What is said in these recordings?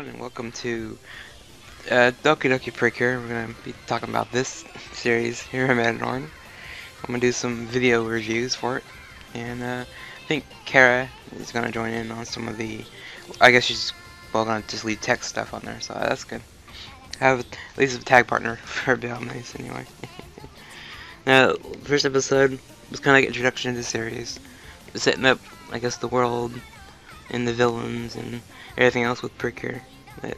everyone, and welcome to Doki Doki Precure. We're going to be talking about this series here at Metanorn. I'm going to do some video reviews for it, and I think Kara is going to join in on some of the, I guess she's, well, going to just leave text stuff on there, so that's good. Have at least a tag partner for a bit on this, anyway. Now, first episode was kind of like introduction to the series, setting up, I guess, the world, and the villains, and everything else with Precure. That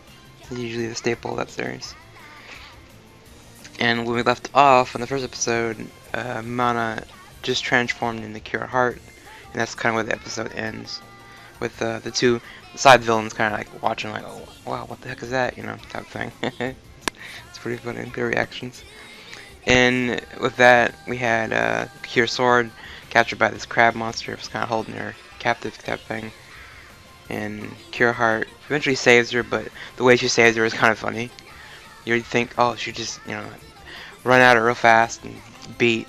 is usually the staple of that series. And when we left off in the first episode, Mana just transformed into Cure Heart, and that's kind of where the episode ends, with the two side villains kind of like watching, like, oh wow, what the heck is that, you know, type thing. It's pretty funny, their reactions. And with that, we had Cure Sword captured by this crab monster. It was kind of holding her captive type thing. And Cure Heart eventually saves her, but the way she saves her is kind of funny. You'd think, oh, she just, you know, run at her real fast and beat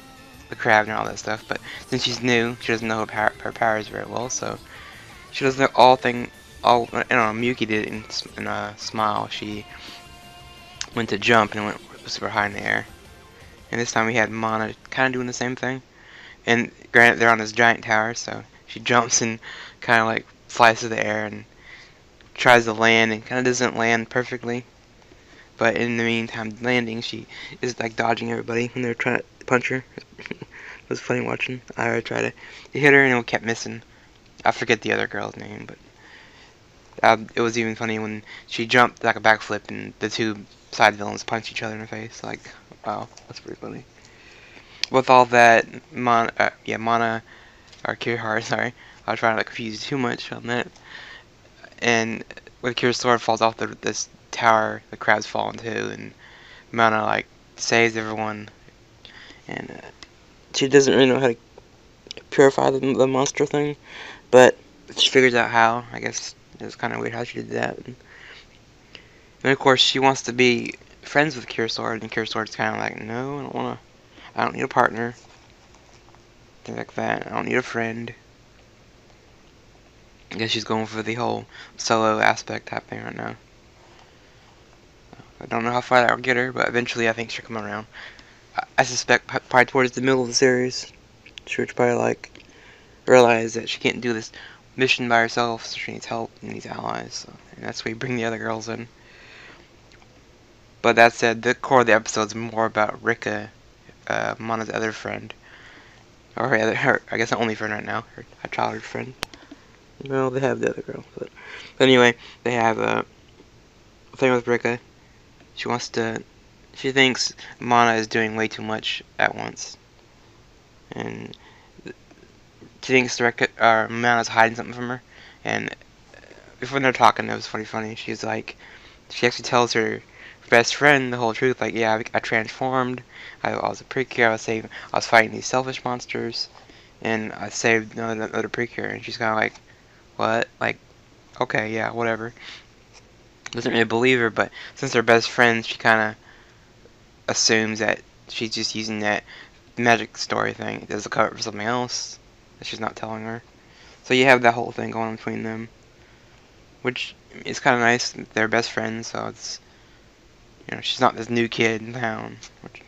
the crab and all that stuff. But since she's new, she doesn't know her powers very well, so she doesn't know all. You know, Miyuki did it in a Smile. She went to jump and went super high in the air. And this time we had Mana kind of doing the same thing. And granted, they're on this giant tower, so she jumps and kind of like flies through the air and tries to land and kind of doesn't land perfectly. But in the meantime, landing, she is like dodging everybody when they're trying to punch her. It was funny watching. I tried to hit her and it kept missing. I forget the other girl's name, but it was even funny when she jumped like a backflip and the two side villains punched each other in the face. Like, wow, that's pretty funny. With all that, Mana, or Kirihara, sorry, I was trying to confuse you too much on that. And when Kira's sword falls off this tower, the crabs fall into, and Mana like saves everyone, and she doesn't really know how to purify the monster thing, but she figures out how. I guess it's kind of weird how she did that. And of course, she wants to be friends with Kira Sword, and Kira Sword's kind of like, no, I don't want to. I don't need a partner. Things like that. I don't need a friend. I guess she's going for the whole solo aspect happening right now. I don't know how far that will get her, but eventually I think she'll come around. I suspect probably towards the middle of the series, she'll probably like realize that she can't do this mission by herself, so she needs help and needs allies. So, and that's where you bring the other girls in. But that said, the core of the episode is more about Rika, Mana's other friend, or her I guess the only friend right now, her childhood friend. Well, they have the other girl, but anyway, they have a thing with Rika. She thinks Mana is doing way too much at once, and she thinks Mana's hiding something from her. And before they're talking, it was funny. She actually tells her best friend the whole truth. Like, yeah, I transformed. I was a Precure. I was fighting these selfish monsters, and I saved another Precure. And she's kind of like, what? Like, okay, yeah, whatever. Doesn't really believe her, but since they're best friends, she kind of assumes that she's just using that magic story thing as a cover for something else that she's not telling her. So you have that whole thing going on between them, which is kind of nice. They're best friends, so it's, you know, she's not this new kid in town. Which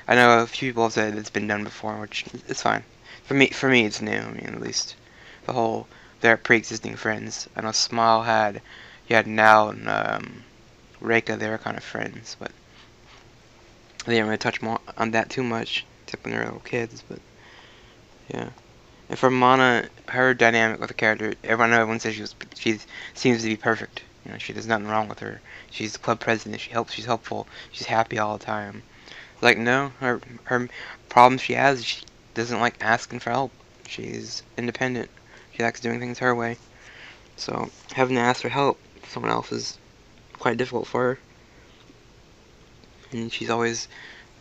I know a few people have said it's been done before, which is fine. For me, it's new. I mean, at least the whole they're pre-existing friends. I know you had Now and Reika. They were kind of friends, but they didn't really touch more on that too much, except when they were little kids. But yeah. And for Mana, her dynamic with the character, everyone says she seems to be perfect. You know, there's nothing wrong with her. She's the club president. She's helpful. She's happy all the time. Like, no, her problem she has is she doesn't like asking for help. She's independent. She likes doing things her way. So having to ask for help from someone else is quite difficult for her. And she's always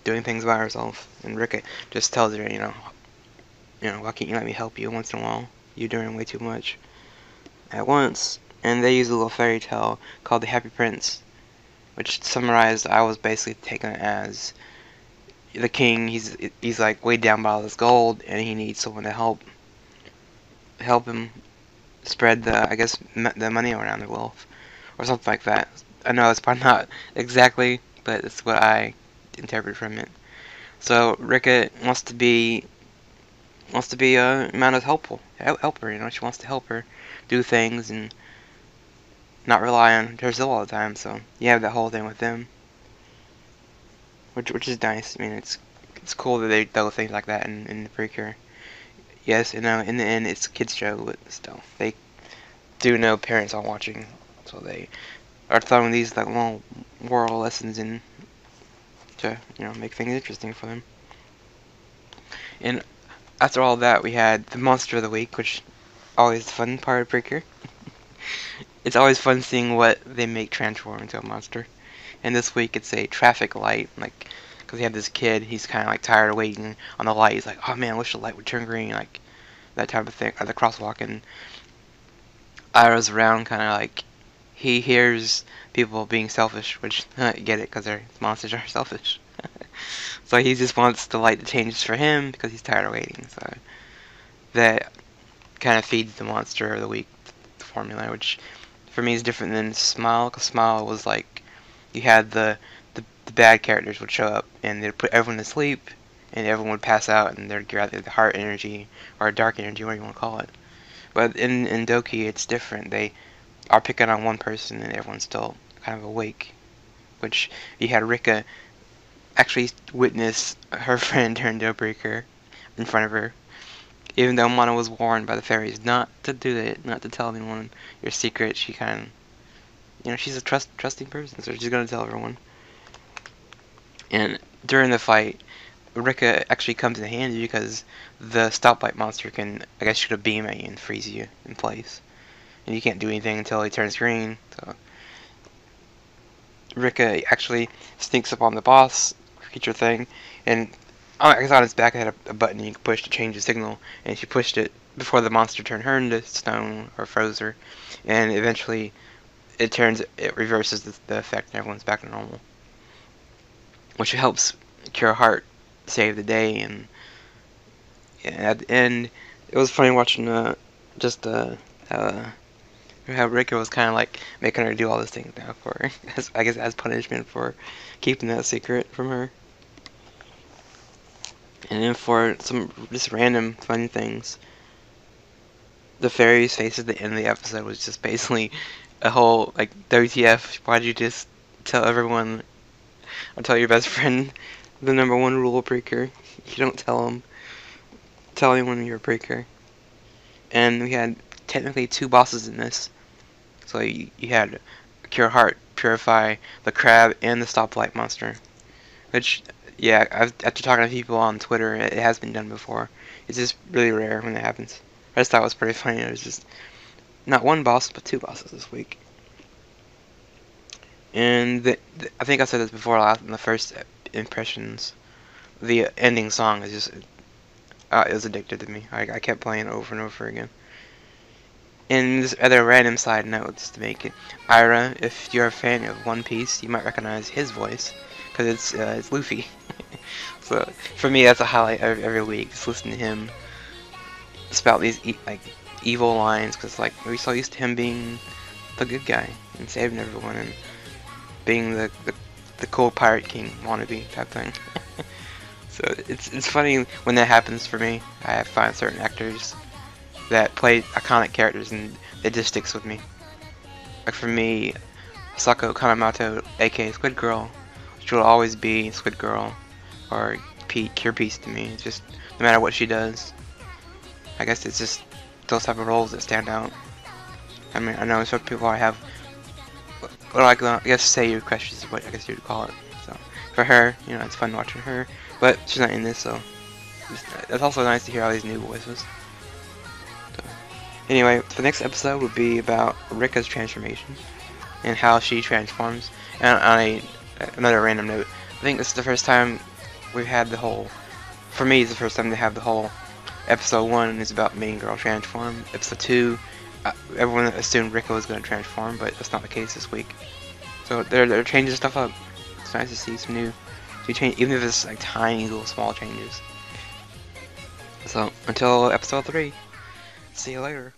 doing things by herself. And Rika just tells her, why can't you let me help you once in a while? You're doing way too much at once. And they use a little fairy tale called The Happy Prince, which summarized, I was basically taking it as the king. He's like weighed down by all this gold, and he needs someone to help him spread the money around, the wealth, or something like that. I know it's probably not exactly, but it's what I interpret from it. So Rika wants to be Mana's helper. You know, she wants to help her do things and not rely on Foshizzel all the time. So you have that whole thing with them, which is nice. I mean, it's cool that they do things like that in the Precure. Yes, you know, in the end, it's a kids show, but still, they do know parents are watching, so they are throwing these like little moral lessons in to make things interesting for them. And after all that, we had the monster of the week, which always the fun part of Precure. It's always fun seeing what they make transform into a monster. And this week it's a traffic light, like, because you have this kid, he's kind of like tired of waiting on the light. He's like, oh man, I wish the light would turn green, like that type of thing, or the crosswalk. And Ira's around, kind of like, he hears people being selfish, which I get it, because monsters are selfish. So he just wants the light to change for him because he's tired of waiting. So that kind of feeds the monster of the week formula, which for me is different than Smile, because Smile was like, you had the bad characters would show up and they'd put everyone to sleep and everyone would pass out and they'd get either the heart energy or dark energy, whatever you want to call it. But in Doki it's different. They are picking on one person and everyone's still kind of awake. Which you had Rika actually witness her friend turn to a breaker in front of her. Even though Mana was warned by the fairies not to do it, not to tell anyone your secret, she kind of, she's a trusting person, so she's gonna tell everyone. And during the fight, Rika actually comes in handy because the stoplight monster can, I guess, shoot a beam at you and freeze you in place. And you can't do anything until he turns green. So Rika actually sneaks up on the boss creature thing, and I guess on its back it had a button you could push to change the signal, and she pushed it before the monster turned her into stone or froze her, and eventually it reverses the effect and everyone's back to normal. Which helps Cure Heart save the day, and yeah, at the end, it was funny watching just how Rika was kind of like making her do all these things now for her, I guess as punishment for keeping that secret from her. And then for some just random fun things, the fairy's face at the end of the episode was just basically a whole like, WTF? Why'd you just tell everyone or tell your best friend the #1 rule of Precure? You don't tell anyone you're a Precure. And we had technically 2 bosses in this. So you had Cure Heart, Purify, the Crab, and the Stoplight monster. Which, yeah, after talking to people on Twitter, it has been done before. It's just really rare when it happens. I just thought it was pretty funny. It was just not 1 boss, but 2 bosses this week. And I think I said this before in the first impressions. The ending song is just, it was addicted to me. I kept playing it over and over again. And this other random side note, just to make it, Ira, if you're a fan of One Piece, you might recognize his voice, because it's Luffy. So for me, that's a highlight every week. Just listen to him spout these evil lines, because like we're so used to him being the good guy and saving everyone and being the cool pirate king wannabe type thing. So it's funny when that happens for me. I find certain actors that play iconic characters and it just sticks with me. Like for me, Sako Kanemato, aka Squid Girl, which will always be Squid Girl or Cure Peace to me. It's just no matter what she does. I guess it's just those type of roles that stand out. I mean, I know some people I have, like, I guess Seiyu crushes is what I guess you would call it. So for her, it's fun watching her, but she's not in this, so it's also nice to hear all these new voices. Anyway, the next episode would be about Rika's transformation and how she transforms. And on another random note, I think this is the first time we've had the whole, for me it's the first time to have the whole episode 1 is about main girl transform. Episode 2, everyone assumed Rika was going to transform, but that's not the case this week. So they're changing stuff up. It's nice to see some new change, even if it's like tiny little small changes. So until episode 3. See you later.